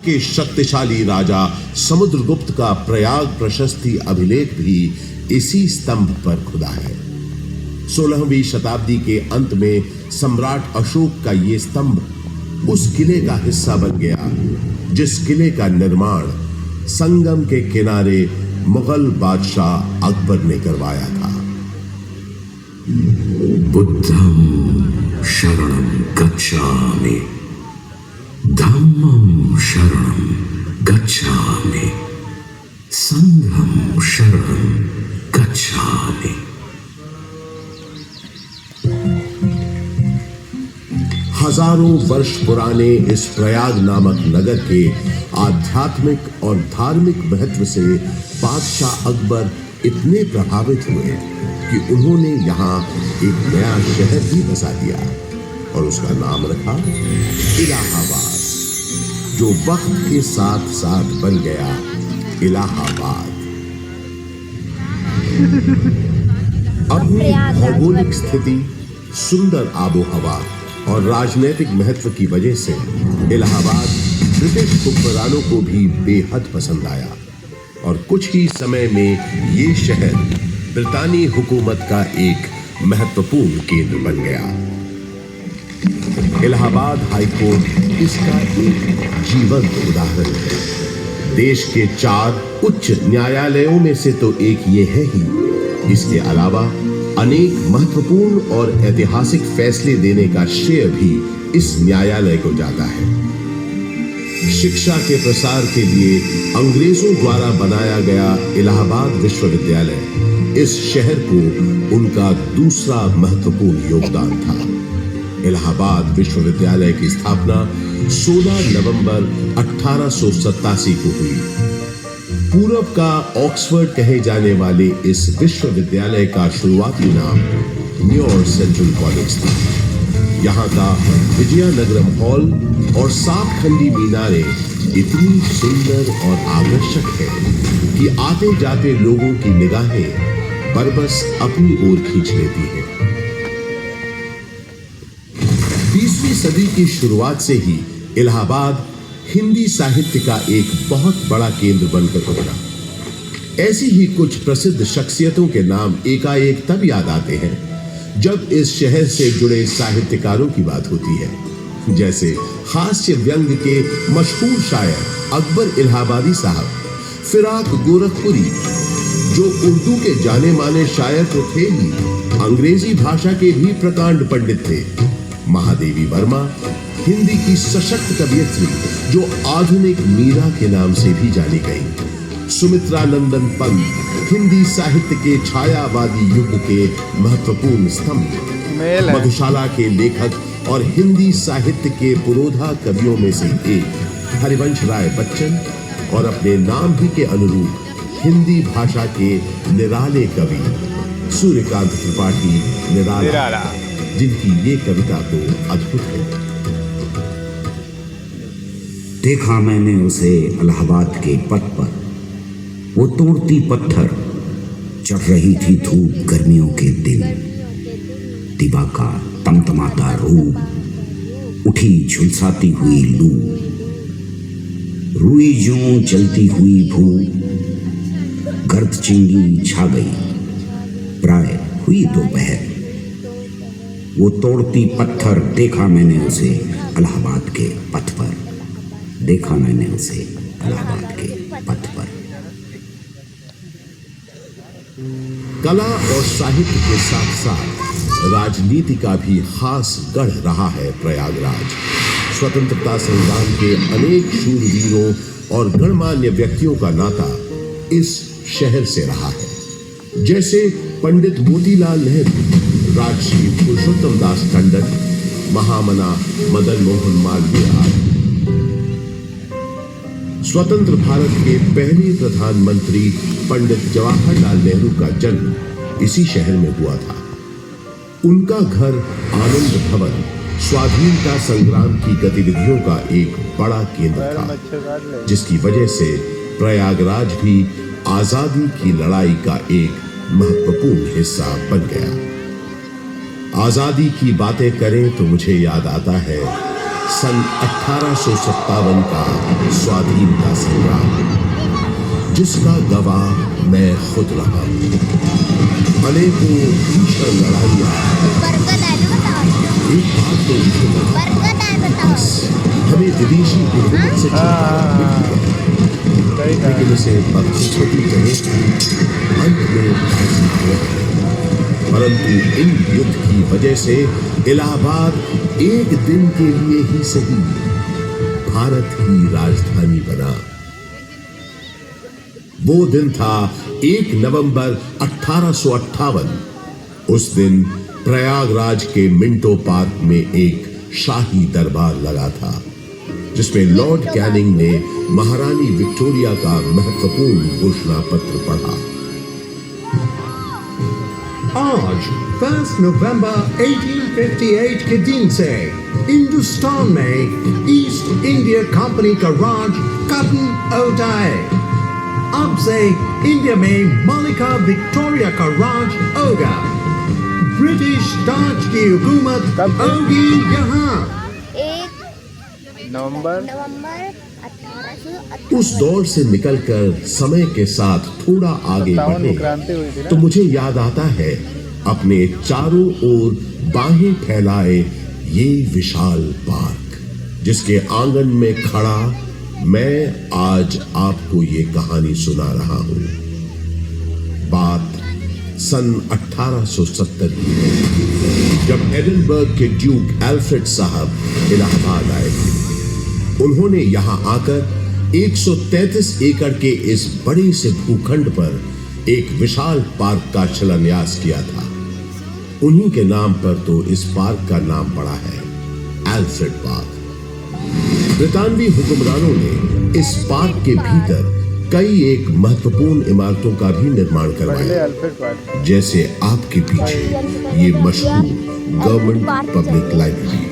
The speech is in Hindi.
के शक्तिशाली राजा समुद्रगुप्त का प्रयाग प्रशस्ति अभिलेख भी इसी स्तंभ पर खुदा है। 16वीं शताब्दी के अंत में सम्राट अशोक का ये स्तंभ उस किले का हिस्सा बन गया जिस किले का निर्माण संगम के किनारे मुगल बादशाह अकबर ने करवाया था। बुद्धं शरणं गच्छामि, धम्मं शरणं गच्छामि, संघं शरणं गच्छामि। हजारों वर्ष पुराने इस प्रयाग नामक नगर के आध्यात्मिक और धार्मिक महत्व से बादशाह अकबर इतने प्रभावित हुए कि उन्होंने यहाँ एक नया शहर भी बसा दिया और उसका नाम रखा इलाहाबाद, जो वक्त के साथ साथ बन गया इलाहाबाद। अपनी भौगोलिक स्थिति, सुंदर आबोहवा और राजनीतिक महत्व की वजह से इलाहाबाद ब्रिटिश हुक्मरानों को भी बेहद पसंद आया और कुछ ही समय में ये शहर ब्रितानी हुकूमत का एक महत्वपूर्ण केंद्र बन गया। इलाहाबाद हाईकोर्ट इसका एक जीवंत उदाहरण है। देश के 4 उच्च न्यायालयों में से तो एक ये है ही। इसके अलावा अनेक महत्वपूर्ण और ऐतिहासिक फैसले देने का श्रेय भी इस न्यायालय को जाता है। शिक्षा के प्रसार के लिए अंग्रेजों द्वारा बनाया गया इलाहाबाद विश्वविद्यालय इस शहर को उनका दूसरा महत्वपूर्ण योगदान था। इलाहाबाद विश्वविद्यालय की स्थापना 16 नवंबर 1887 को हुई। पूरब का ऑक्सफोर्ड कहे जाने वाले इस विश्वविद्यालय का शुरुआती नाम न्यूयॉर्क सेंट्रल कॉलेज था। यहाँ का विजयनगरम हॉल और 7 खंडी मीनारें इतनी सुंदर और आकर्षक है कि आते जाते लोगों की निगाहें बरबस अपनी ओर खींच लेती हैं। 20वीं सदी की शुरुआत से ही इलाहाबाद हिंदी साहित्य का एक बहुत बड़ा केंद्र बनकर उभरा। ऐसी ही कुछ प्रसिद्ध शख्सियतों के नाम एकाएक तब याद आते हैं जब इस शहर से जुड़े साहित्यकारों की बात होती है, जैसे हास्य व्यंग के मशहूर शायर अकबर इलाहाबादी साहब, फिराक गोरखपुरी जो उर्दू के जाने माने शायर तो थे ही, अंग्रेजी भाषा के भी प्रकांड पंडित थे, महादेवी वर्मा हिंदी की सशक्त कवियत्री जो आधुनिक मीरा के नाम से भी जानी गई, सुमित्रा नंदन पंत हिंदी साहित्य के छायावादी युग के महत्वपूर्ण स्तंभ, मधुशाला के लेखक और हिंदी साहित्य के पुरोधा कवियों में से एक हरिवंश राय बच्चन और अपने नाम ही के अनुरूप हिंदी भाषा के निराले कवि सूर्यकांत त्रिपाठी निराला, जिनकी ये कविता तो अद्भुत है। देखा मैंने उसे इलाहाबाद के पथ पर, वो तोड़ती पत्थर, चढ़ रही थी धूप गर्मियों के दिन, दिवा का तमतमाता रूप, उठी झुलसाती हुई लू, रुई ज्यों जलती हुई भू, गर्द चिंगी छा गई, प्राय हुई दोपहर। वो तोड़ती पत्थर, देखा मैंने उसे इलाहाबाद के पथ पर, देखा मैंने उसे इलाहाबाद के पथ पर। कला और साहित्य के साथ साथ राजनीति का भी खास गढ़ रहा है प्रयागराज। स्वतंत्रता संग्राम के अनेक शूरवीरों और गणमान्य व्यक्तियों का नाता इस शहर से रहा है, जैसे पंडित मोतीलाल नेहरू, राजश्री पुरुषोत्तम दास टंडन, महामना मदन मोहन मालवीय आदि। स्वतंत्र भारत के पहले प्रधानमंत्री पंडित जवाहरलाल नेहरू का जन्म इसी शहर में हुआ था। उनका घर आनंद भवन स्वाधीनता संग्राम की गतिविधियों का एक बड़ा केंद्र था, जिसकी वजह से प्रयागराज भी आजादी की लड़ाई का एक महत्वपूर्ण हिस्सा बन गया। आजादी की बातें करें तो मुझे याद आता है सन 1857 का स्वाधीनता संग्राम, जिसका गवाह मैं खुद रहा हूं। अनेकों भीषण लड़ाइयां। एक बात तो मुझे लगा, हमें विदेशी हुकूमत से लेकिन इसे बदकिस्मती कहे अंत में हासिल हुआ। परंतु इन युद्ध की वजह से इलाहाबाद एक दिन के लिए ही सही भारत की राजधानी बना। वो दिन था 1 नवंबर 1858। उस दिन प्रयागराज के मिंटो पार्क में एक शाही दरबार लगा था, जिसमें लॉर्ड कैनिंग ने महारानी विक्टोरिया का महत्वपूर्ण घोषणा पत्र पढ़ा। आज 1 नवंबर 1858 के दिन से हिंदुस्तान में ईस्ट इंडिया कंपनी का राज खत्म होता है। अब से इंडिया में मलिका विक्टोरिया का राज होगा। ब्रिटिश ताज की हुकूमत होगी यहाँ। 1 नवंबर 1858। उस दौर से निकलकर समय के साथ थोड़ा आगे बढ़े तो मुझे याद आता है अपने चारों ओर बाहें फैलाए ये विशाल पार्क, जिसके आंगन में खड़ा मैं आज आपको ये कहानी सुना रहा हूं। बात सन 1870 की है, जब एडिनबर्ग के ड्यूक एल्फ्रेड साहब इलाहाबाद आए थे। उन्होंने यहां आकर 133 एकड़ के इस बड़े से भूखंड पर एक विशाल पार्क का शिलान्यास किया था। उन्हीं के नाम पर तो इस पार्क का नाम पड़ा है, एल्फ्रेड पार्क। ब्रितानवी हुक्मरानों ने इस पार्क के भीतर कई एक महत्वपूर्ण इमारतों का भी निर्माण करवाया, जैसे आपके पीछे ये मशहूर गवर्नमेंट पब्लिक लाइब्रेरी।